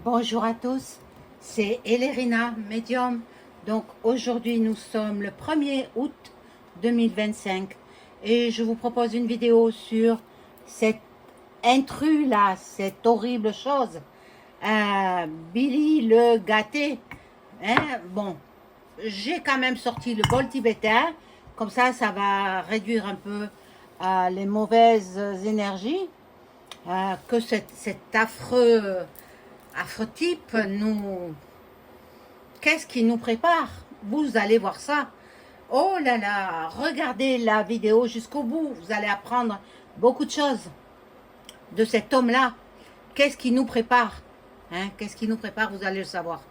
Bonjour à tous, c'est Elérina, médium. Donc aujourd'hui nous sommes le 1er août 2025 et je vous propose une vidéo sur cet intrus là, cette horrible chose. Billy le gâté. Bon, j'ai quand même sorti le bol tibétain, comme ça va réduire un peu les mauvaises énergies que cet affreux type nous... Qu'est-ce qui nous prépare? Vous allez voir ça. Oh là là, regardez la vidéo jusqu'au bout. Vous allez apprendre beaucoup de choses de cet homme-là. Qu'est-ce qui nous prépare? Qu'est-ce qui nous prépare? Vous allez le savoir.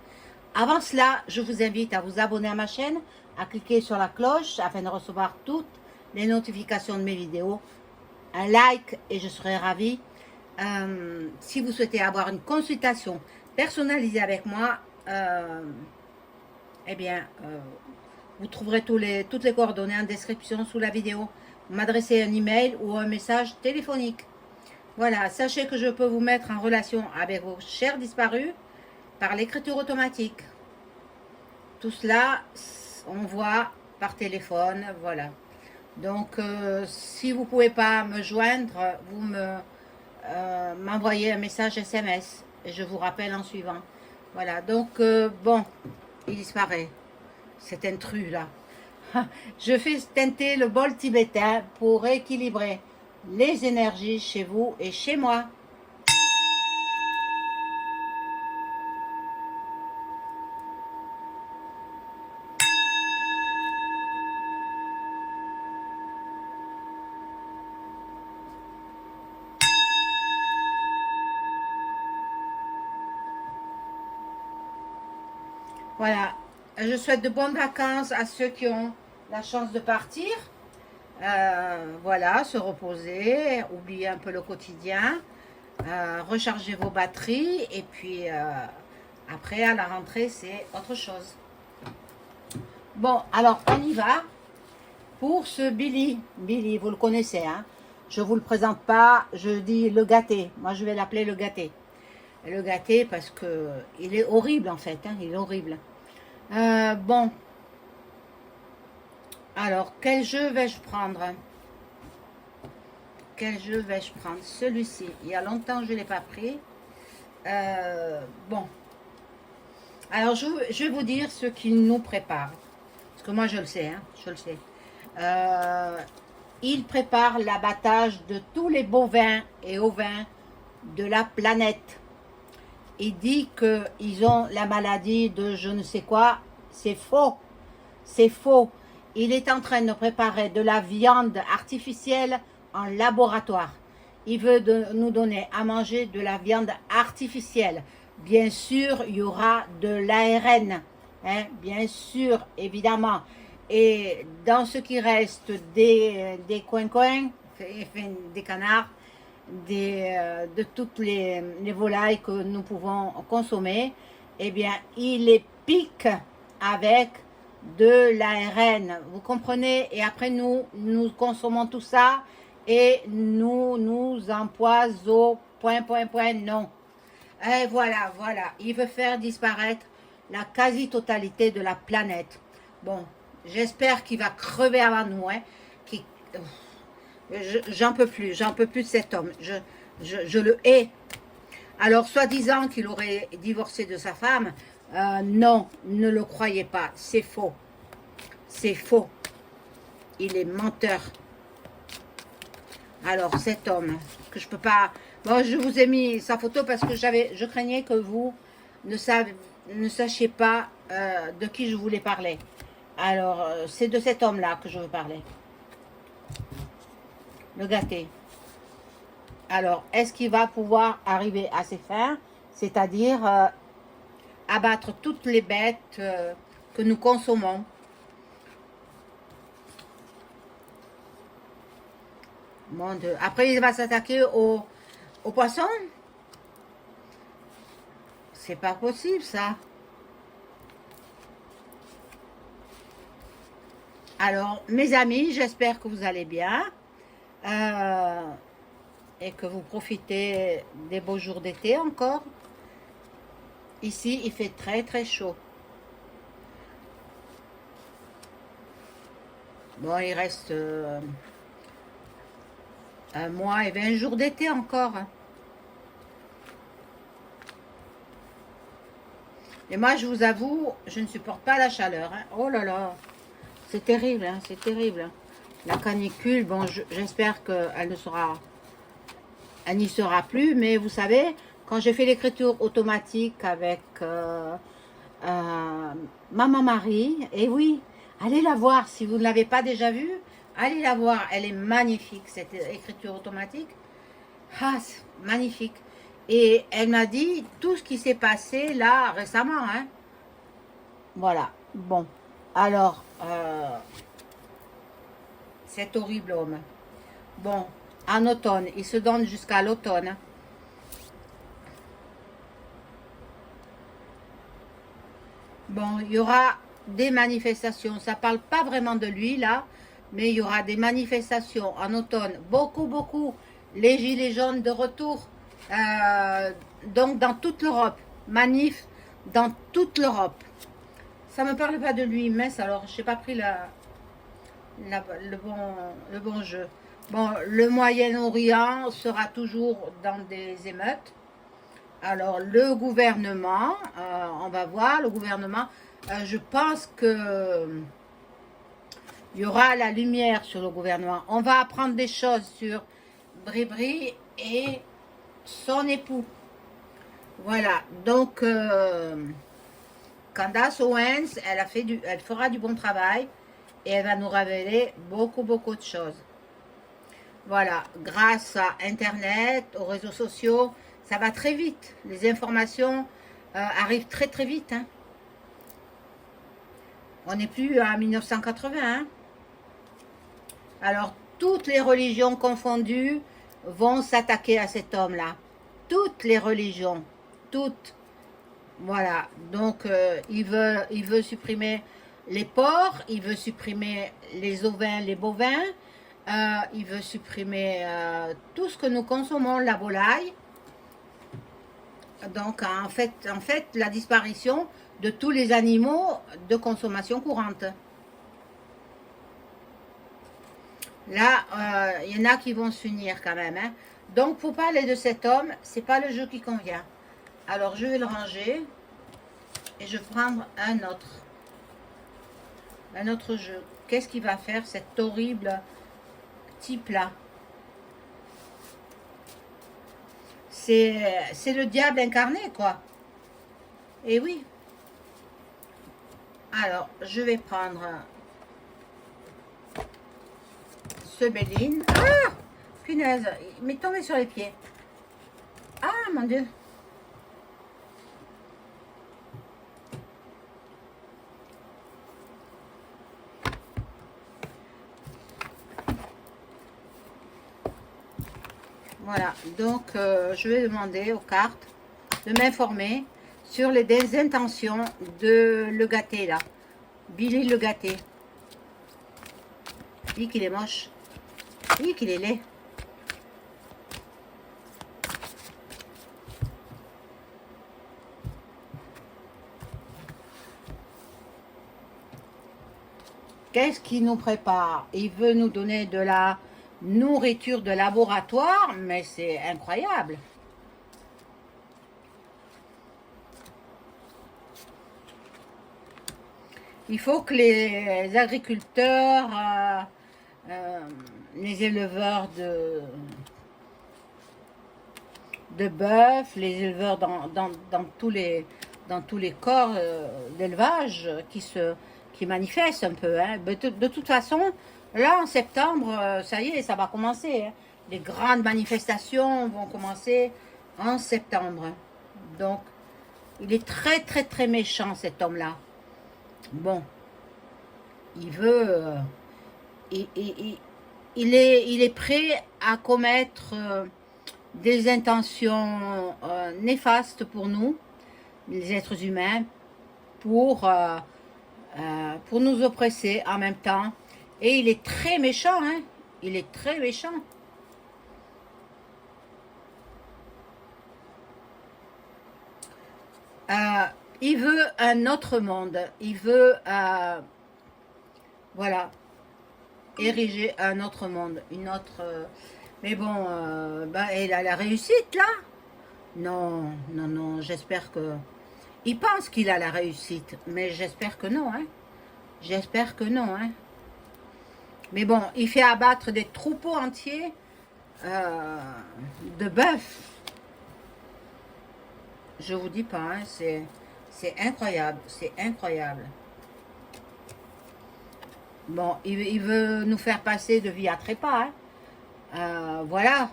Avant cela, je vous invite à vous abonner à ma chaîne, à cliquer sur la cloche afin de recevoir toutes les notifications de mes vidéos. Un like et je serai ravie. Si vous souhaitez avoir une consultation personnalisée avec moi, eh bien, vous trouverez toutes les coordonnées en description sous la vidéo. Vous m'adressez un email ou un message téléphonique. Voilà, sachez que je peux vous mettre en relation avec vos chers disparus par l'écriture automatique. Tout cela, on voit par téléphone, voilà. Donc, si vous ne pouvez pas me joindre, vous m'envoyez un message SMS et je vous rappelle en suivant. Voilà, donc, bon, il disparaît, cet intrus-là. Je fais teinter le bol tibétain pour équilibrer les énergies chez vous et chez moi. Voilà, je souhaite de bonnes vacances à ceux qui ont la chance de partir. Voilà, se reposer, oublier un peu le quotidien, recharger vos batteries et puis après à la rentrée c'est autre chose. Bon, alors on y va pour ce Billy. Billy, vous le connaissez, hein? Je vous le présente pas, je dis le gâté. Moi je vais l'appeler le gâté. Le gâté parce que il est horrible en fait, hein? Il est horrible. Bon, alors quel jeu vais-je prendre? Quel jeu vais-je prendre? Celui-ci. Il y a longtemps que je ne l'ai pas pris. Bon. Alors, je vais vous dire ce qu'il nous prépare. Parce que moi, je le sais. Hein, je le sais. Il prépare l'abattage de tous les bovins et ovins de la planète. Il dit qu'ils ont la maladie de je ne sais quoi. C'est faux. C'est faux. Il est en train de préparer de la viande artificielle en laboratoire. Il veut nous donner à manger de la viande artificielle. Bien sûr, il y aura de l'ARN. Hein, bien sûr, évidemment. Et dans ce qui reste des coins-coins, des canards, de toutes les volailles que nous pouvons consommer, eh bien, il les pique avec de l'ARN, vous comprenez? Et après nous consommons tout ça et nous empoisonnons, non. Et voilà, il veut faire disparaître la quasi-totalité de la planète. Bon, j'espère qu'il va crever avant nous, hein. J'en peux plus de cet homme, je le hais. Alors, soi-disant qu'il aurait divorcé de sa femme, non, ne le croyez pas, c'est faux. C'est faux. Il est menteur. Alors, cet homme, que je peux pas... Bon, je vous ai mis sa photo parce que je craignais que vous ne sachiez pas de qui je voulais parler. Alors, c'est de cet homme-là que je veux parler. Le gâté. Alors, est-ce qu'il va pouvoir arriver à ses fins? C'est-à-dire abattre toutes les bêtes que nous consommons. Mon Dieu. Après, il va s'attaquer aux poissons? C'est pas possible, ça. Alors, mes amis, j'espère que vous allez bien. Et que vous profitez des beaux jours d'été encore. Ici, il fait très très chaud. Bon, il reste 1 mois et 20 jours d'été encore. Et moi, je vous avoue, je ne supporte pas la chaleur. Hein. Oh là là, c'est terrible, hein, c'est terrible. La canicule, bon, j'espère qu'elle ne sera, elle n'y sera plus. Mais vous savez, quand j'ai fait l'écriture automatique avec Maman Marie, et oui, allez la voir si vous ne l'avez pas déjà vue. Allez la voir, elle est magnifique, cette écriture automatique. Ah, magnifique. Et elle m'a dit tout ce qui s'est passé là récemment. Hein. Voilà. Bon. Alors, cet horrible homme. Bon, en automne, il se donne jusqu'à l'automne. Bon, il y aura des manifestations. Ça parle pas vraiment de lui là, mais il y aura des manifestations en automne. Beaucoup, beaucoup. Les gilets jaunes de retour. Donc dans toute l'Europe. Manif dans toute l'Europe. Ça me parle pas de lui, mince, alors j'ai pas pris le bon jeu. Bon, le Moyen-Orient sera toujours dans des émeutes. Alors le gouvernement, on va voir, le gouvernement, je pense que il y aura la lumière sur le gouvernement. On va apprendre des choses sur Bribri et son époux. Voilà, donc Candace Owens, elle fera du bon travail et elle va nous révéler beaucoup, beaucoup de choses. Voilà, grâce à Internet, aux réseaux sociaux, ça va très vite. Les informations arrivent très, très vite. Hein. On n'est plus à 1980. Hein. Alors, toutes les religions confondues vont s'attaquer à cet homme-là. Toutes les religions, toutes. Voilà, donc il veut supprimer les porcs, il veut supprimer les ovins, les bovins, il veut supprimer tout ce que nous consommons, la volaille. Donc en fait, la disparition de tous les animaux de consommation courante. Là, il y en a qui vont s'unir quand même. Hein. Donc pour parler de cet homme, c'est pas le jeu qui convient. Alors je vais le ranger et je vais prendre un autre jeu. Qu'est-ce qu'il va faire cet horrible type là? C'est le diable incarné quoi. Et oui. Alors je vais prendre ce Béline. Ah, punaise, il m'est tombé sur les pieds. Ah mon dieu. Voilà, donc je vais demander aux cartes de m'informer sur les intentions de le gâté là. Billy le gâté. Dis qu'il est moche. Dis qu'il est laid. Qu'est-ce qu'il nous prépare? Il veut nous donner de la nourriture de laboratoire, mais c'est incroyable. Il faut que les agriculteurs, les éleveurs de bœuf, les éleveurs dans tous les corps d'élevage qui manifestent un peu. Hein. De toute façon, là en septembre, ça y est, ça va commencer. Hein. Les grandes manifestations vont commencer en septembre. Donc, il est très très très méchant cet homme-là. Bon, il veut... il est prêt à commettre des intentions néfastes pour nous, les êtres humains, pour nous oppresser en même temps. Et il est très méchant, hein. Il est très méchant. Euh, il veut un autre monde. Il veut, voilà, ériger un autre monde. Une autre... mais bon, bah, il a la réussite, là. Non, non, non, j'espère que... Il pense qu'il a la réussite, mais j'espère que non, hein. J'espère que non, hein. Mais bon, il fait abattre des troupeaux entiers euh, de bœufs. Je vous dis pas, hein, c'est incroyable, c'est incroyable. Bon, il veut nous faire passer de vie à trépas, hein. Voilà,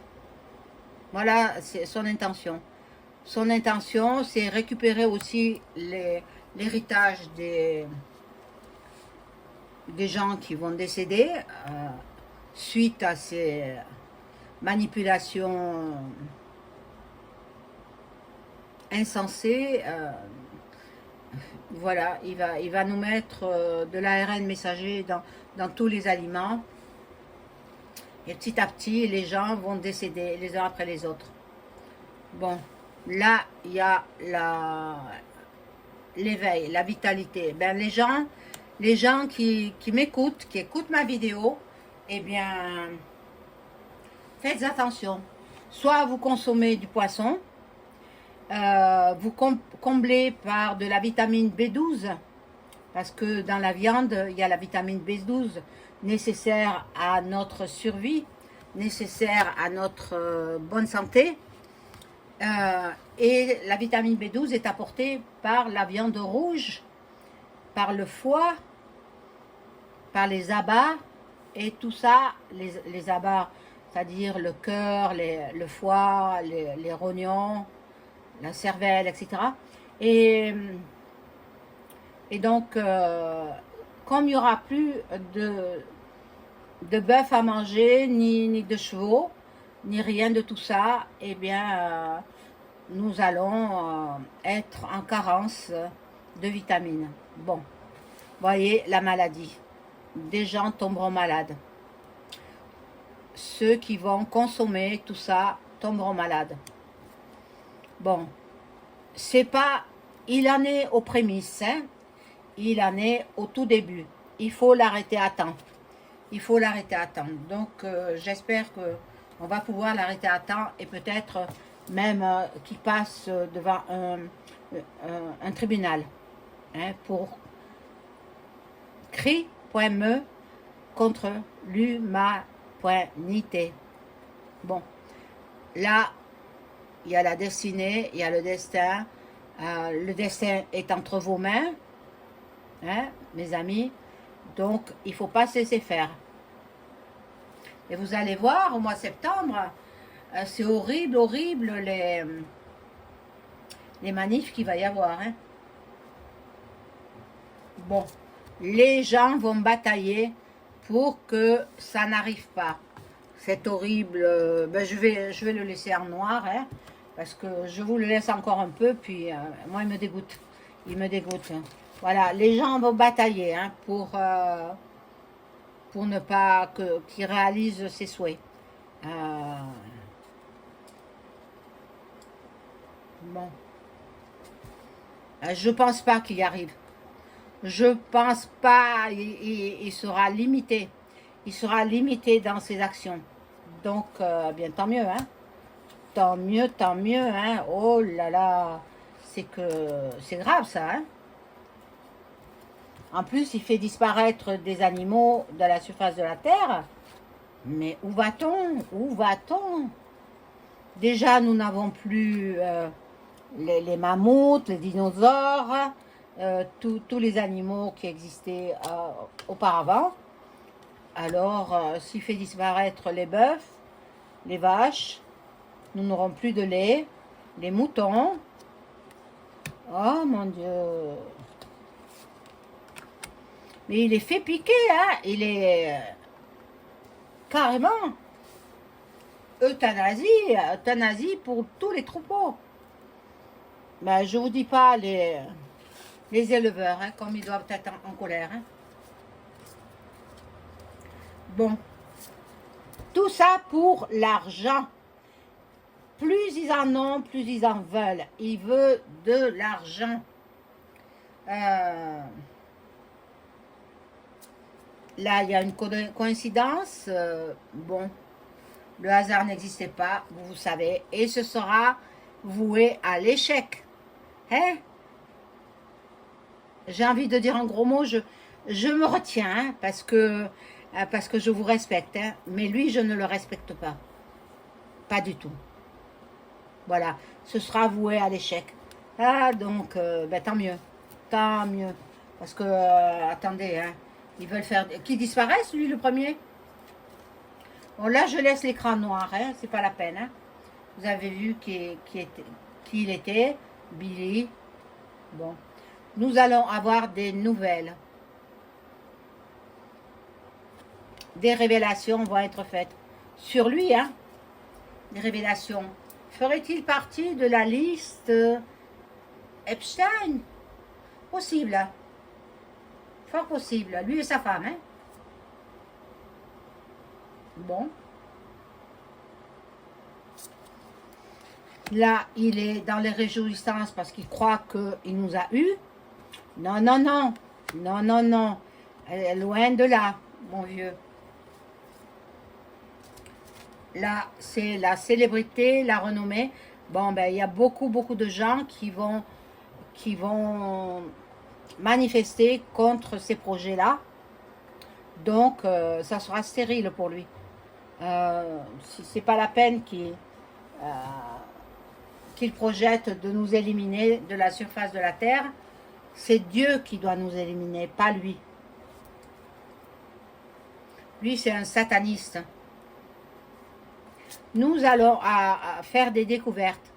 voilà, c'est son intention. Son intention, c'est récupérer aussi l'héritage des gens qui vont décéder suite à ces manipulations insensées. Voilà, il va nous mettre de l'ARN messager dans tous les aliments. Et petit à petit, les gens vont décéder les uns après les autres. Bon, là, il y a l'éveil, la vitalité. Ben, les gens qui m'écoutent, qui écoutent ma vidéo, eh bien, faites attention. Soit vous consommez du poisson, vous comblez par de la vitamine B12, parce que dans la viande, il y a la vitamine B12 nécessaire à notre survie, nécessaire à notre bonne santé. Et la vitamine B12 est apportée par la viande rouge, par le foie, par les abats, et tout ça, les abats, c'est-à-dire le cœur, le foie, les rognons, la cervelle, etc. Et, et donc, comme il n'y aura plus de bœuf à manger, ni de chevaux, ni rien de tout ça, eh bien, nous allons être en carence de vitamines. Bon, voyez la maladie. Des gens tomberont malades. Ceux qui vont consommer tout ça tomberont malades. Bon, c'est pas... Il en est aux prémices, hein. Il en est au tout début. Il faut l'arrêter à temps. Il faut l'arrêter à temps. Donc, j'espère que on va pouvoir l'arrêter à temps et peut-être même qu'il passe devant un tribunal, hein, pour cri.me contre l'humanité. Bon, là, il y a la destinée, il y a le destin. Le destin est entre vos mains, hein, mes amis. Donc, il ne faut pas se laisser faire. Et vous allez voir, au mois de septembre, c'est horrible, horrible, les manifs qu'il va y avoir. Hein. Bon, les gens vont batailler pour que ça n'arrive pas. C'est horrible. Ben je vais le laisser en noir, hein, parce que je vous le laisse encore un peu, puis moi, il me dégoûte. Il me dégoûte. Voilà, les gens vont batailler, hein, pour ne pas qu'il réalise ses souhaits. Bon. Je pense pas qu'il y arrive. Je pense pas. Il sera limité. Il sera limité dans ses actions. Donc, bien, tant mieux, hein. Tant mieux, hein. Oh là là. C'est grave, ça, hein. En plus, il fait disparaître des animaux de la surface de la Terre. Mais où va-t-on? Où va-t-on? Déjà, nous n'avons plus les mammouths, les dinosaures, tous les animaux qui existaient auparavant. Alors, s'il fait disparaître les bœufs, les vaches, nous n'aurons plus de lait, les moutons. Oh mon Dieu! Mais il est fait piquer, hein? Il est carrément euthanasie pour tous les troupeaux. Ben, je vous dis pas les éleveurs, hein, comme ils doivent être en colère. Hein. . Bon, tout ça pour l'argent. plus ils en ont, plus ils en veulent. Il veut de l'argent. Là, il y a une coïncidence. Bon, le hasard n'existait pas, vous savez, et ce sera voué à l'échec. Hein? J'ai envie de dire un gros mot, je me retiens, hein, parce que je vous respecte, hein, mais lui, je ne le respecte pas. Pas du tout. Voilà, ce sera voué à l'échec. Ah, donc, ben, tant mieux. Tant mieux. Parce que, attendez, hein, ils veulent faire... Qui disparaisse, lui, le premier? Bon, là, je laisse l'écran noir, hein, c'est pas la peine. Hein. Vous avez vu qui il était, Billy. Bon, nous allons avoir des nouvelles. Des révélations vont être faites sur lui, hein. Des révélations. Ferait-il partie de la liste Epstein? Possible. Fort possible. Lui et sa femme, hein. Bon. Là, il est dans les réjouissances parce qu'il croit qu'il nous a eu. Non, non, non. Non, non, non. Loin de là, mon vieux. Là, c'est la célébrité, la renommée. Bon, ben, il y a beaucoup, beaucoup de gens qui vont manifester contre ces projets-là. Donc, ça sera stérile pour lui. C'est pas la peine qu'il projette de nous éliminer de la surface de la Terre. C'est Dieu qui doit nous éliminer, pas lui. Lui, c'est un sataniste. Nous allons à faire des découvertes.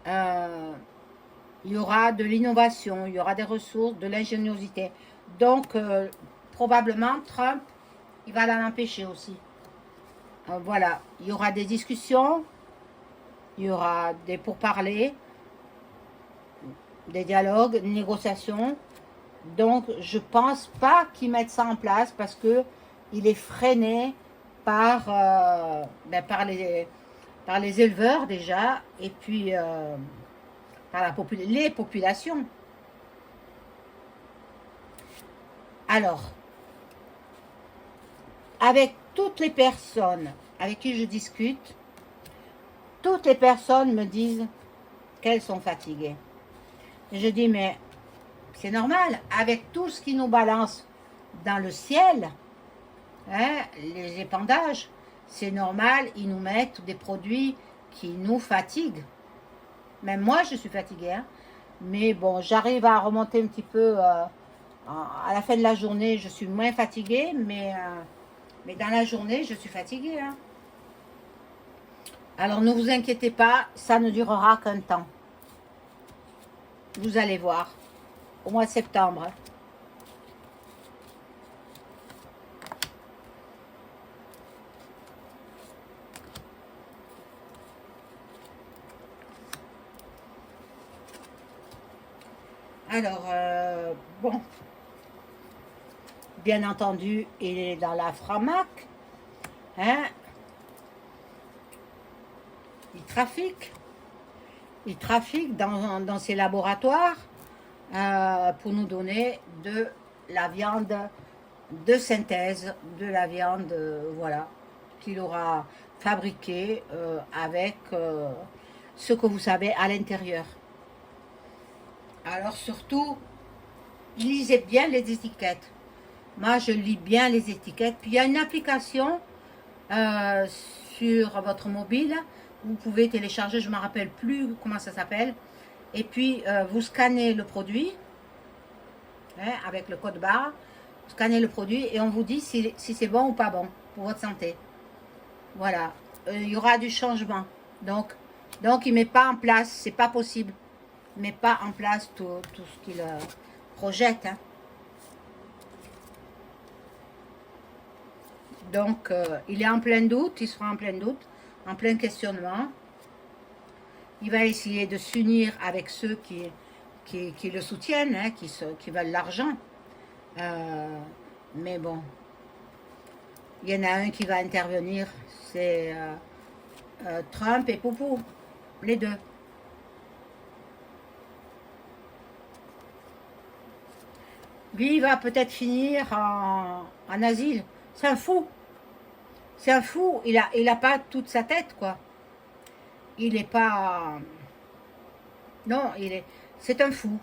Il y aura de l'innovation, il y aura des ressources, de l'ingéniosité. Donc, probablement, Trump, il va l'en empêcher aussi. Voilà, il y aura des discussions, il y aura des pourparlers, des dialogues, des négociations. Donc, je pense pas qu'ils mettent ça en place parce que il est freiné par, par les éleveurs déjà, et puis par les populations. Alors, avec toutes les personnes avec qui je discute, toutes les personnes me disent qu'elles sont fatiguées. Et je dis, mais c'est normal, avec tout ce qui nous balance dans le ciel, hein, les épandages, c'est normal, ils nous mettent des produits qui nous fatiguent. Même moi, je suis fatiguée. Hein. Mais bon, j'arrive à remonter un petit peu. À la fin de la journée, je suis moins fatiguée, mais dans la journée, je suis fatiguée. Hein. Alors, ne vous inquiétez pas, ça ne durera qu'un temps. Vous allez voir, au mois de septembre. Alors, bon, bien entendu, il est dans la Framac. Hein? Il trafique dans ses laboratoires pour nous donner de la viande de synthèse, de la viande, voilà, qu'il aura fabriquée avec ce que vous savez à l'intérieur. Alors surtout, lisez bien les étiquettes. Moi, je lis bien les étiquettes. Puis il y a une application sur votre mobile. Vous pouvez télécharger, je ne me rappelle plus comment ça s'appelle. Et puis, vous scannez le produit hein, avec le code barre. Vous scannez le produit et on vous dit si c'est bon ou pas bon pour votre santé. Voilà. Il y aura du changement. Donc il ne met pas en place, c'est pas possible. Il ne met pas en place tout ce qu'il projette. Hein. Donc, il est en plein doute, il sera en plein doute, en plein questionnement. Il va essayer de s'unir avec ceux qui le soutiennent, hein, qui veulent l'argent. Mais bon, il y en a un qui va intervenir, c'est Trump et Poupou, les deux. Lui, il va peut-être finir en asile. C'est un fou. C'est un fou. Il a pas toute sa tête, quoi. Il est pas... Non, c'est un fou.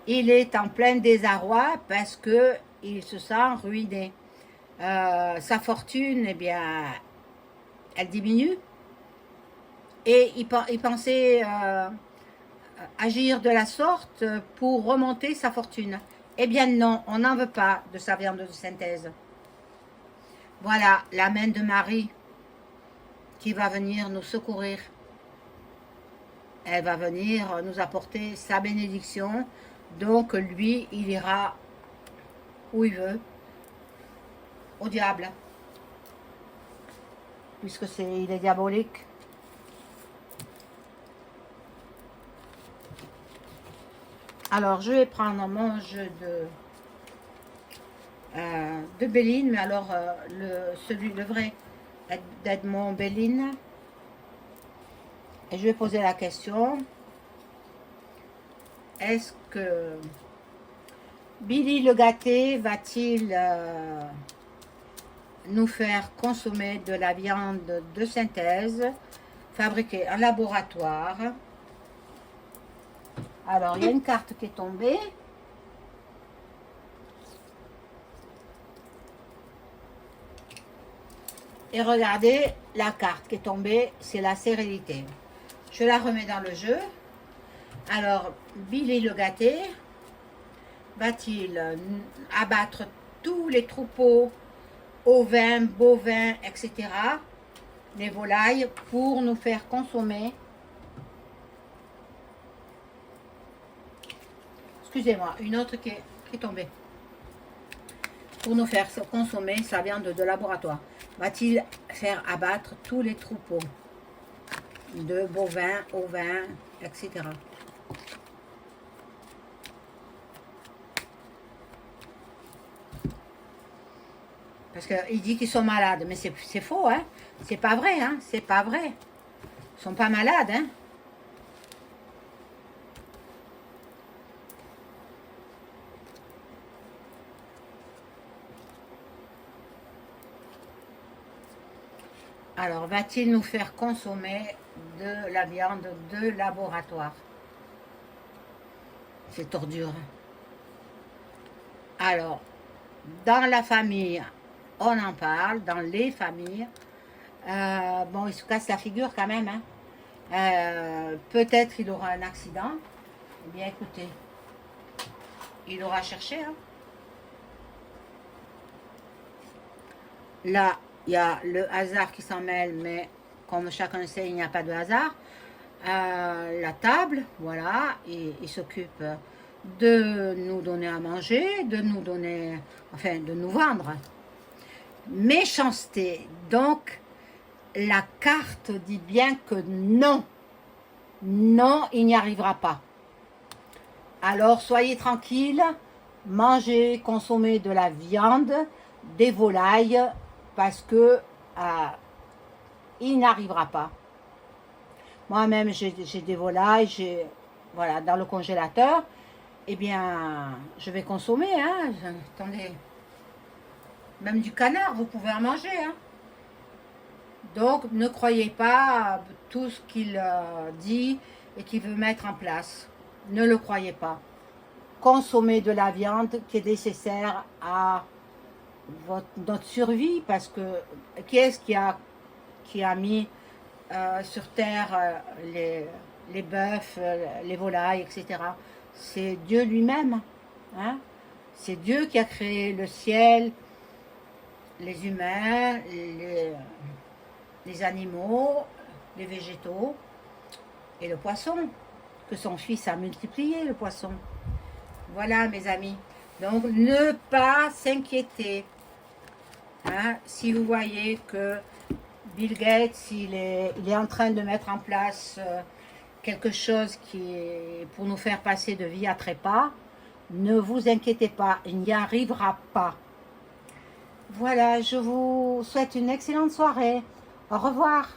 Il est en plein désarroi parce que il se sent ruiné. Sa fortune, eh bien, elle diminue. Et il pensait agir de la sorte pour remonter sa fortune. Eh bien non, on n'en veut pas de sa viande de synthèse. Voilà la main de Marie qui va venir nous secourir. Elle va venir nous apporter sa bénédiction. Donc lui, il ira où il veut, au diable, puisque il est diabolique. Alors, je vais prendre mon jeu de Béline, mais alors le vrai d'Edmond Béline. Et je vais poser la question, est-ce que Billy le Gâté va-t-il nous faire consommer de la viande de synthèse fabriquée en laboratoire? Alors, il y a une carte qui est tombée. Et regardez, la carte qui est tombée, c'est la sérénité. Je la remets dans le jeu. Alors, Billy le Gâté va-t-il abattre tous les troupeaux, ovins, bovins, etc., les volailles, pour nous faire consommer, excusez-moi, une autre qui est tombée, pour nous faire consommer sa viande de laboratoire? Va-t-il faire abattre tous les troupeaux de bovins, ovins, etc.? Parce qu'il dit qu'ils sont malades, mais c'est faux, hein? C'est pas vrai, hein? C'est pas vrai. Ils sont pas malades, hein? Alors, va-t-il nous faire consommer de la viande de laboratoire? C'est tordure. Alors, dans la famille, on en parle, dans les familles. Bon, il se casse la figure quand même, hein. Peut-être il aura un accident. Eh bien, écoutez, il aura cherché, hein. Là, il y a le hasard qui s'en mêle, mais comme chacun sait, il n'y a pas de hasard. La table, voilà, il s'occupe de nous donner à manger, de nous donner, enfin, de nous vendre. Méchanceté. Donc, la carte dit bien que non. Non, il n'y arrivera pas. Alors, soyez tranquille, mangez, consommez de la viande, des volailles, parce que il n'arrivera pas. Moi-même, j'ai des volailles, voilà, dans le congélateur. Eh bien, je vais consommer, hein. Attendez. Même du canard, vous pouvez en manger, hein. Donc, ne croyez pas tout ce qu'il dit et qu'il veut mettre en place. Ne le croyez pas. Consommez de la viande qui est nécessaire à notre survie, parce que qui est-ce qui a mis sur terre les bœufs, les volailles, etc. C'est Dieu lui-même, hein? C'est Dieu qui a créé le ciel, les humains, les animaux, les végétaux et le poisson, que son fils a multiplié, le poisson. Voilà, mes amis. Donc, ne pas s'inquiéter. Hein, si vous voyez que Bill Gates, il est en train de mettre en place quelque chose qui est pour nous faire passer de vie à trépas, ne vous inquiétez pas, il n'y arrivera pas. Voilà, je vous souhaite une excellente soirée. Au revoir.